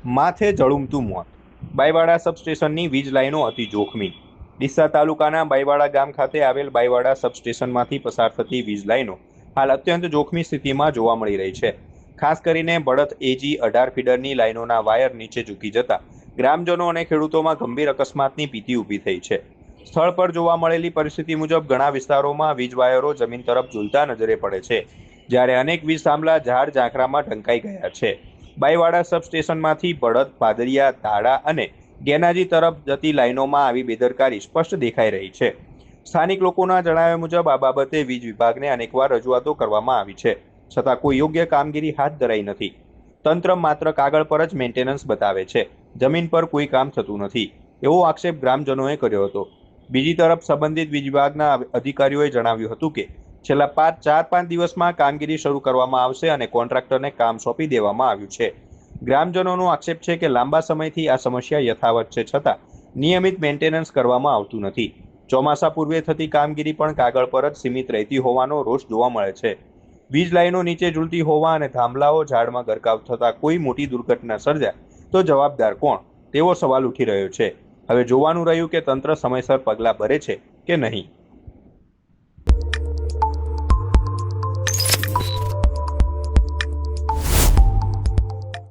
માથે જળુમતું મોત. બાઈવાડા સબસ્ટેશનની વીજ લાઈનો અતિ જોખમી. ડીસા તાલુકાના બાઈવાડા ગામ ખાતે આવેલ બાઈવાડા સબસ્ટેશનમાંથી પસાર થતી વીજ લાઈનો હાલ અત્યંત જોખમી સ્થિતિમાં જોવા મળી રહી છે. ખાસ કરીને બળદ એજી 18 ફીડરની લાઈનોના વાયર નીચે ઝૂકી જતા ગ્રામજનો અને ખેડૂતોમાં ગંભીર અકસ્માતની ભીતિ ઊભી થઈ છે. સ્થળ પર જોવા મળેલી પરિસ્થિતિ મુજબ ઘણા વિસ્તારોમાં વીજ વાયરો જમીન તરફ ઝૂલતા નજરે પડે છે, જ્યારે અનેક વીજ થાંભલા ઝાડ ઝાંખરામાં ઢંકાઈ ગયા છે. બાઈવાડા સબસ્ટેશનમાંથી બળદ, પાદરિયા, ધાડા અને ગેનાજી તરફ જતી લાઈનોમાં આવી બેદરકારી સ્પષ્ટ દેખાઈ રહી છે. સ્થાનિક લોકોના જણાવ્યા મુજબ આ બાબતે વીજ વિભાગને અનેકવાર રજૂઆતો કરવામાં આવી છે, છતાં કોઈ યોગ્ય કામગીરી હાથ ધરાઈ નથી. તંત્ર માત્ર કાગળ પર જ મેન્ટેનન્સ બતાવે છે, જમીન પર કોઈ કામ થતું નથી, એવો આક્ષેપ ગ્રામજનોએ કર્યો હતો. બીજી તરફ સંબંધિત વીજ વિભાગના અધિકારીઓએ જણાવ્યું હતું કે છેલ્લા 4-5 દિવસમાં કામગીરી શરૂ કરવામાં આવશે અને કોન્ટ્રાક્ટરને કામ સોંપી દેવામાં આવ્યું છે. ગ્રામજનોનો આક્ષેપ છે કે લાંબા સમયથી આ સમસ્યા યથાવત છે, છતાં નિયમિત મેન્ટેનન્સ કરવામાં આવતું નથી. ચોમાસા પૂર્વે થતી કામગીરી પણ કાગળ પર જ સીમિત રહેતી હોવાનો રોષ જોવા મળે છે. વીજ લાઈનો નીચે ઝૂલતી હોવા અને થાંભલાઓ ઝાડમાં ગરકાવ થતાં કોઈ મોટી દુર્ઘટના સર્જાય તો જવાબદાર કોણ, તેવો સવાલ ઉઠી રહ્યો છે. હવે જોવાનું રહ્યું કે તંત્ર સમયસર પગલાં ભરે છે કે નહીં.